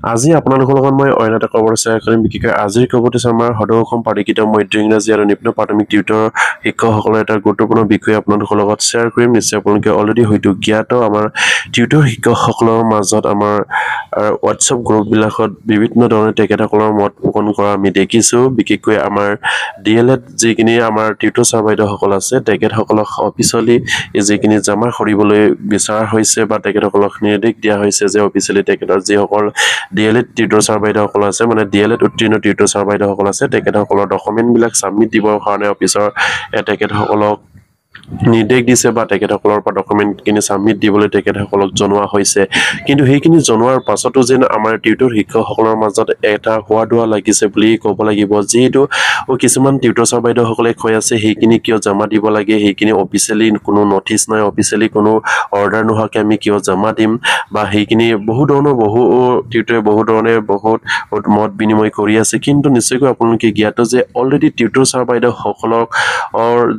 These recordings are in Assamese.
আজি আপোনালোকৰ লগত মই অন্য এটা খবৰ শ্বেয়াৰ কৰিম বিশেষকৈ আজিৰ খবৰটো আমাৰ সদৌ অসম পালিকিত মধ্য ইংৰাজী আৰু নিম্ন প্ৰাথমিক টিউটৰ শিক্ষকসকলৰ এটা গুৰুত্বপূৰ্ণ বিষয় আপোনালোকৰ লগত শ্বেয়াৰ কৰিম নিশ্চয় আপোনালোকে অলৰেডি হয়তো জ্ঞাত আমাৰ টিউটৰ শিক্ষকসকলৰ মাজত আমাৰ হোৱাটছআপ গ্ৰুপবিলাকত বিভিন্ন ধৰণে তেখেতসকলৰ মত পোষণ কৰা আমি দেখিছোঁ বিশেষকৈ আমাৰ DLED যিখিনি আমাৰ টিউটৰ ছাৰ বাইদেউসকল আছে তেখেতসকলক অফিচিয়েলি যিখিনি জমা কৰিবলৈ বিচৰা হৈছে বা তেখেতসকলক নিৰ্দেশ দিয়া হৈছে যে অফিচিয়েলি তেখেতৰ যিসকল DLED টিউটৰ ছাৰ বাইদেউসকল আছে মানে DLED উত্তীৰ্ণ টিউটৰ ছাৰ বাইদেউসকল আছে তেখেতসকলৰ ডকুমেণ্টবিলাক ছাবমিট দিবৰ কাৰণে অফিচৰ তেখেতসকলক নিৰ্দেশ দিছে বা তেখেতসকলৰ পৰা ডকুমেণ্টখিনি ছাবমিট দিবলৈ তেখেতসকলক জনোৱা হৈছে কিন্তু সেইখিনি জনোৱাৰ পাছতো যেন আমাৰ টিউটৰ শিক্ষকসকলৰ মাজত এটা হোৱা দোৱা লাগিছে বুলি ক'ব লাগিব যিহেতু কিছুমান টিউটৰ ছাৰ বাইদেউসকলে কৈ আছে সেইখিনি কিয় জমা দিব লাগে সেইখিনি অফিচিয়েলি কোনো নটিচ নাই অফিচিয়েলি কোনো অৰ্ডাৰ নোহোৱাকৈ আমি কিয় জমা দিম বা সেইখিনি বহু টিউটৰে বহু ধৰণে বহুত মত বিনিময় কৰি আছে কিন্তু নিশ্চয়কৈ আপোনালোকে জ্ঞাত যে অলৰেডি টিউটৰ ছাৰ বাইদেউসকলক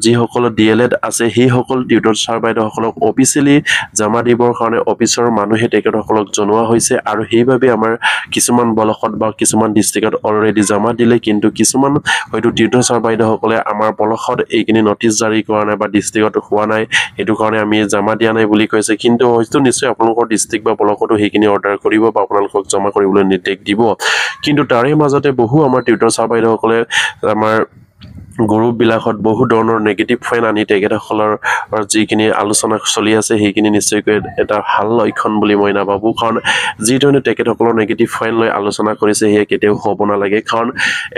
যিসকল DLED আছে সেইসকল টিউটৰ ছাৰ বাইদেউসকলক অফিচিয়েলি জমা দিবৰ কাৰণে অফিচৰ মানুহে তেখেতসকলক জনোৱা হৈছে আৰু সেইবাবে আমাৰ কিছুমান ব্লকত বা কিছুমান ডিষ্ট্ৰিক্টত অলৰেডি জমা দিলে কিন্তু কিছুমান হয়তো টিউটৰ ছাৰ বাইদেউসকলে আমাৰ ব্লকত এইখিনি নটিচ জাৰি কৰা নাই বা ডিষ্ট্ৰিক্টত হোৱা নাই সেইটো কাৰণে আমি জমা দিয়া নাই বুলি কৈছে কিন্তু হয়তো নিশ্চয় আপোনালোকৰ ডিষ্ট্ৰিক্ট বা ব্লকতো সেইখিনি অৰ্ডাৰ কৰিব বা আপোনালোকক জমা কৰিবলৈ নিৰ্দেশ দিব কিন্তু তাৰে মাজতে বহু আমাৰ টিউটৰ ছাৰ বাইদেউসকলে আমাৰ গ্ৰুপবিলাকত বহু ধৰণৰ নেগেটিভ পইণ্ট আনি তেখেতসকলৰ যিখিনি আলোচনা চলি আছে সেইখিনি নিশ্চয়কৈ এটা ভাল লক্ষণ বুলি মই নাভাবোঁ কাৰণ যিধৰণে তেখেতসকলৰ নেগেটিভ পইণ্ট লৈ আলোচনা কৰিছে সেয়া কেতিয়াও হ'ব নালাগে কাৰণ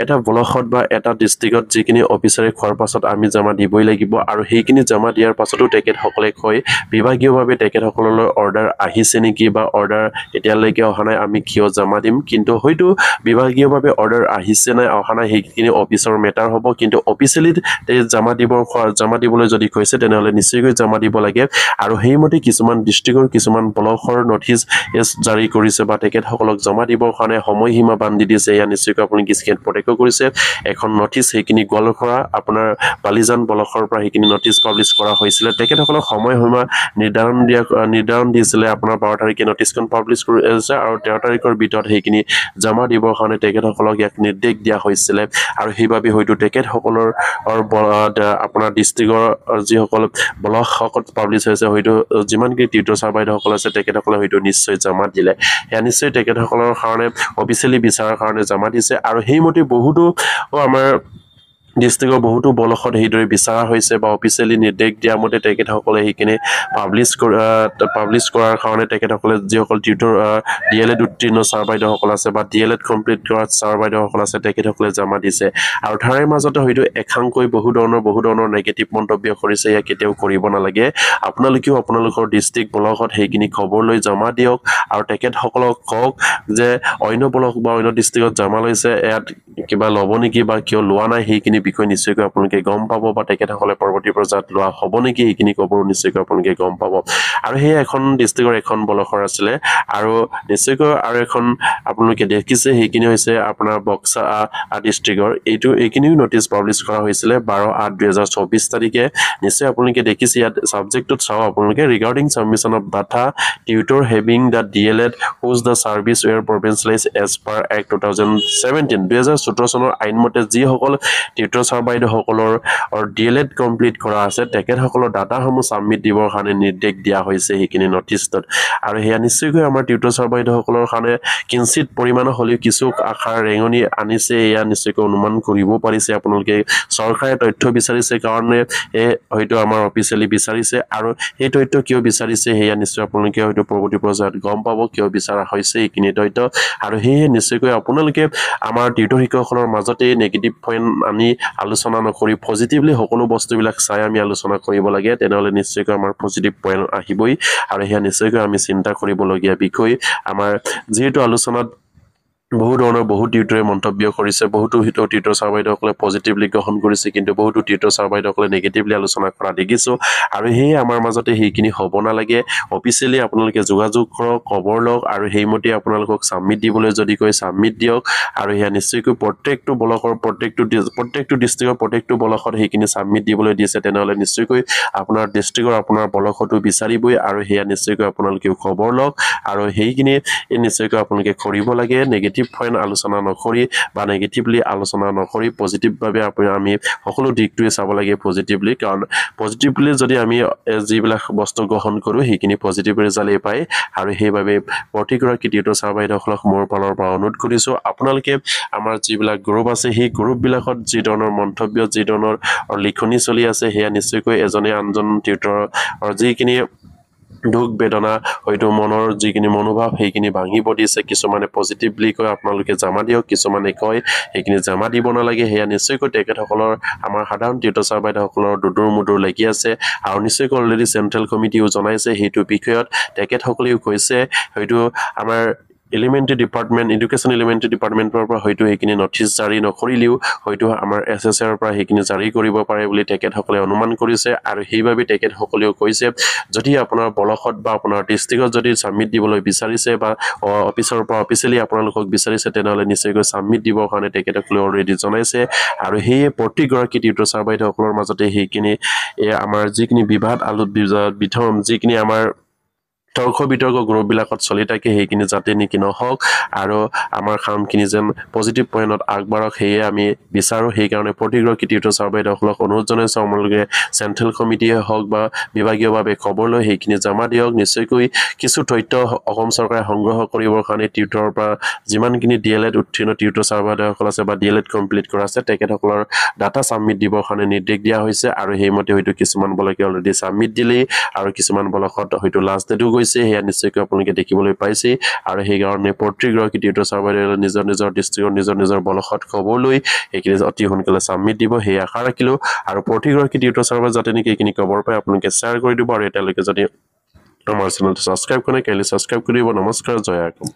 এটা ব্লকত বা এটা ডিষ্ট্ৰিক্টত যিখিনি অফিচাৰে খোৱাৰ পাছত আমি জমা দিবই লাগিব আৰু সেইখিনি জমা দিয়াৰ পাছতো তেখেতসকলে কয় বিভাগীয়ভাৱে তেখেতসকললৈ অৰ্ডাৰ আহিছে নেকি বা অৰ্ডাৰ এতিয়ালৈকে অহা নাই আমি কিয় জমা দিম কিন্তু হয়তো বিভাগীয়ভাৱে অৰ্ডাৰ আহিছে নাই অহা নাই সেইখিনি অফিচৰ মেটাৰ হ'ব কিন্তু অফিচিয়েলি জমা দিবলৈ যদি কৈছে তেনেহ'লে নিশ্চয়কৈ জমা দিব লাগে আৰু সেইমতে কিছুমান ডিষ্ট্ৰিক্টৰ কিছুমান ব্লকৰ নটিচ জাৰি কৰিছে বা তেখেতসকলক জমা দিবৰ কাৰণে সময়সীমা বান্ধি দিছে এয়া নিশ্চয়কৈ আপুনি স্ক্ৰীনত প্ৰত্যক্ষ কৰিছে এখন নটিচ সেইখিনি গোৱালপাৰা আপোনাৰ বালিজান ব্লকৰ পৰা সেইখিনি নটিচ পাব্লিছ কৰা হৈছিলে তেখেতসকলক সময়সীমা নিৰ্ধাৰণ দিছিলে আপোনাৰ 12 তাৰিখে নটিচখন পাব্লিছ কৰিছে আৰু 13 তাৰিখৰ ভিতৰত সেইখিনি জমা দিবৰ কাৰণে তেখেতসকলক এক নিৰ্দেশ দিয়া হৈছিলে আৰু সেইবাবে হয়তো তেখেতসকলৰ আপোনাৰ ডিষ্ট্ৰিক্টৰ যিসকল ব্লকসকল পাব্লিছ হৈছে হয়তো যিমানখিনি টিউটৰ ছাৰ বাইদেউসকল আছে তেখেতসকলে হয়তো নিশ্চয় জমা দিলে সেয়া নিশ্চয় তেখেতসকলৰ কাৰণে অফিচিয়েলি বিচাৰৰ কাৰণে জমা দিছে আৰু সেইমতে বহুতো আমাৰ ডিষ্ট্ৰিক্টৰ বহুতো ব্লকত সেইদৰে বিচৰা হৈছে বা অফিচিয়েলি নিৰ্দেশ দিয়া মতে তেখেতসকলে সেইখিনি পাব্লিছ কৰাৰ কাৰণে তেখেতসকলে যিসকল টিউটৰ DLED উত্তীৰ্ণ ছাৰ বাইদেউসকল আছে বা DLED কমপ্লিট কৰা ছাৰ বাইদেউসকল আছে তেখেতসকলে জমা দিছে আৰু তাৰে মাজতে হয়তো একাংকৈ বহু ধৰণৰ নেগেটিভ মন্তব্য কৰিছে ইয়াক কেতিয়াও কৰিব নালাগে আপোনালোকেও আপোনালোকৰ ডিষ্ট্ৰিক্ট ব্লকত সেইখিনি খবৰ লৈ জমা দিয়ক আৰু তেখেতসকলক কওক যে অন্য ব্লক বা অন্য ডিষ্ট্ৰিক্টত জমা লৈছে ইয়াত কিবা ল'ব নেকি বা কিয় লোৱা নাই সেইখিনি বিষয় নিশ্চয়কৈ আপোনালোকে গম পাব বা তেখেতসকলে পৰৱৰ্তী পৰ্যায়ত লোৱা হ'ব নেকি সেইখিনি খবৰ নিশ্চয়কৈ আপোনালোকে গম পাব আৰু সেই এখন ডিষ্ট্ৰিক্টৰ এখন ব্লকৰ আছিলে আৰু নিশ্চয়কৈ আৰু এখন আপোনালোকে দেখিছে সেইখিনি হৈছে আপোনাৰ বক্সা ডিষ্ট্ৰিক্টৰ এইখিনিও নটিচ পাব্লিছ কৰা হৈছিলে 12/8/2024 তাৰিখে নিশ্চয় আপোনালোকে দেখিছে ইয়াত ছাবজেক্টত চাওঁ আপোনালোকে regarding submission of data tutor having the DLED whose the service were provincialise as per act 2017 চনৰ আইনমতে যিসকল টিউটৰ ছাৰ বাইদেউসকলৰ DLED কমপ্লিট কৰা আছে তেখেতসকলৰ ডাটাসমূহ ছাবমিট দিবৰ কাৰণে নিৰ্দেশ দিয়া হৈছে সেইখিনি নটিচত আৰু সেয়া নিশ্চয়কৈ আমাৰ টিউটৰ ছাৰ বাইদেউসকলৰ কাৰণে কিঞ্চিত পৰিমাণৰ হ'লেও কিছু আশাৰ ৰেঙনি আনিছে এয়া নিশ্চয়কৈ অনুমান কৰিব পাৰিছে আপোনালোকে চৰকাৰে তথ্য বিচাৰিছে কাৰণে হয়তো আমাৰ অফিচিয়েলি বিচাৰিছে আৰু এই তথ্য কিয় বিচাৰিছে সেয়া নিশ্চয় আপোনালোকে হয়তো পৰৱৰ্তী পৰ্যায়ত গম পাব কিয় বিচাৰা হৈছে এইখিনি তথ্য আৰু সেয়ে নিশ্চয়কৈ আপোনালোকে আমাৰ টিউটৰ শিক্ষকসকলৰ মাজতে নেগেটিভ পইণ্ট আনি আলোচনা নকৰি পজিটিভলি সকলো বস্তুবিলাক চাই আমি আলোচনা কৰিব লাগে তেনেহ'লে নিশ্চয়কৈ আমাৰ পজিটিভ পইণ্ট আহিবই আৰু সেয়া নিশ্চয়কৈ আমি চিন্তা কৰিবলগীয়া বিষয় আমাৰ যিহেতু আলোচনাত বহু ধৰণৰ বহু টিউটৰে মন্তব্য কৰিছে বহুতো টিউটৰ ছাৰ বাইদেউসকলে পজিটিভলি গ্ৰহণ কৰিছে কিন্তু বহুতো টিউটৰ ছাৰ বাইদেউসকলে নেগেটিভলি আলোচনা কৰা দেখিছোঁ আৰু সেয়ে আমাৰ মাজতে সেইখিনি হ'ব নালাগে অফিচিয়েলি আপোনালোকে যোগাযোগ কৰক খবৰ লওক আৰু সেইমতে আপোনালোকক ছাবমিট দিবলৈ যদি কয় ছাবমিট দিয়ক আৰু সেয়া নিশ্চয়কৈ প্ৰত্যেকটো ব্লকৰ প্ৰত্যেকটো ডিষ্ট্ৰিক্টৰ প্ৰত্যেকটো ব্লকত সেইখিনি ছাবমিট দিবলৈ দিছে তেনেহ'লে নিশ্চয়কৈ আপোনাৰ ডিষ্ট্ৰিক্টৰ আপোনাৰ ব্লকতো বিচাৰিবই আৰু সেয়া নিশ্চয়কৈ আপোনালোকে খবৰ লওক আৰু সেইখিনি নিশ্চয়কৈ আপোনালোকে কৰিব লাগে নেগেটিভ পইণ্ট আলোচনা নকৰি বা নেগেটিভলি আলোচনা নকৰি পজিটিভভাৱে আমি সকলো দিশটোৱে চাব লাগে পজিটিভলি কাৰণ পজিটিভলি যদি আমি যিবিলাক বস্তু গ্ৰহণ কৰোঁ সেইখিনি পজিটিভ ৰিজাল্টেই পায় আৰু সেইবাবে প্ৰতিগৰাকী টিউটৰ ছাৰ বাইদেউসকলক মোৰ ফালৰ পৰা অনুৰোধ কৰিছোঁ আপোনালোকে আমাৰ যিবিলাক গ্ৰুপ আছে সেই গ্ৰুপবিলাকত যি ধৰণৰ মন্তব্য যি ধৰণৰ লিখনি চলি আছে সেয়া নিশ্চয়কৈ এজনে আনজন টিউটৰৰ যিখিনি দুখ বেদনা হয়তো মনৰ যিখিনি মনোভাৱ সেইখিনি ভাঙিব দিছে কিছুমানে পজিটিভলি কয় আপোনালোকে জমা দিয়ক কিছুমানে কয় সেইখিনি জমা দিব নালাগে সেয়া নিশ্চয়কৈ তেখেতসকলৰ আমাৰ সাধাৰণ টিউটৰ ছাৰ বাইদেউসকলৰ দুদুৰ মুদুৰ লাগি আছে আৰু নিশ্চয়কৈ অলৰেডি চেণ্ট্ৰেল কমিটিও জনাইছে সেইটো বিষয়ত তেখেতসকলেও কৈছে হয়তো আমাৰ এলিমেণ্টাৰী ডিপাৰ্টমেণ্ট এডুকেশ্যন এলিমেণ্টাৰী ডিপাৰ্টমেণ্টৰ পৰা হয়তো সেইখিনি নটিচ জাৰি নকৰিলেও হয়তো আমাৰ SSR পৰা সেইখিনি জাৰি কৰিব পাৰে বুলি তেখেতসকলে অনুমান কৰিছে আৰু সেইবাবে তেখেতসকলেও কৈছে যদি আপোনাৰ ব্লকত বা আপোনাৰ ডিষ্ট্ৰিক্টত যদি ছাবমিট দিবলৈ বিচাৰিছে বা অফিচৰ পৰা অফিচিয়েলি আপোনালোকক বিচাৰিছে তেনেহ'লে নিশ্চয়কৈ ছাবমিট দিবৰ কাৰণে তেখেতসকলে অলৰেডি জনাইছে আৰু সেয়ে প্ৰতিগৰাকী টিউটৰ ছাৰ বাইদেউসকলৰ মাজতে সেইখিনি আমাৰ যিখিনি বিবাদ বিথম যিখিনি আমাৰ তৰ্ক বিতৰ্ক গ্ৰুপবিলাকত চলি থাকে সেইখিনি যাতে নেকি নহওক আৰু আমাৰ কামখিনি যেন পজিটিভ পইণ্টত আগবাঢ়ক সেয়ে আমি বিচাৰোঁ সেইকাৰণে প্ৰতিগৰাকী টিউটৰ ছাৰ বাইদেউসকলক অনুৰোধ জনাইছোঁ আপোনালোকে চেণ্ট্ৰেল কমিটিয়ে হওক বা বিভাগীয়ভাৱে খবৰ লৈ সেইখিনি জমা দিয়ক নিশ্চয়কৈ কিছু তথ্য অসম চৰকাৰে সংগ্ৰহ কৰিবৰ কাৰণে টিউটৰৰ পৰা যিমানখিনি DLED উত্তীৰ্ণ টিউটৰ ছাৰ বাইদেউসকল আছে বা DLED কমপ্লিট কৰা আছে তেখেতসকলৰ ডাটা ছাবমিট দিবৰ কাৰণে নিৰ্দেশ দিয়া হৈছে আৰু সেইমতে হয়তো কিছুমান ব্লকে অলৰেডি ছাবমিট দিলেই আৰু কিছুমান ব্লকত হয়তো লাষ্ট ডেটো গৈছে সেয়া নিশ্চয়কৈ আপোনালোকে দেখিবলৈ পাইছে আৰু সেইকাৰণে প্ৰতিগৰাকী টিউটৰ ছাৰ বাইদেউসকলে নিজৰ ডিষ্ট্ৰিক্টৰ নিজৰ ব্লকত খবৰ লৈ সেইখিনি অতি সোনকালে ছাবমিট দিব সেই আশা ৰাখিলোঁ আৰু প্ৰতিগৰাকী টিউটৰ ছাৰ বাইদেউ যাতে নেকি এইখিনি খবৰ পায় আপোনালোকে শ্বেয়াৰ কৰি দিব আৰু এতিয়ালৈকে যদি আমাৰ চেনেলটো ছাবস্ক্ৰাইব কৰে কাইলৈ ছাবস্ক্ৰাইব কৰি দিব নমস্কাৰ জয় আহোম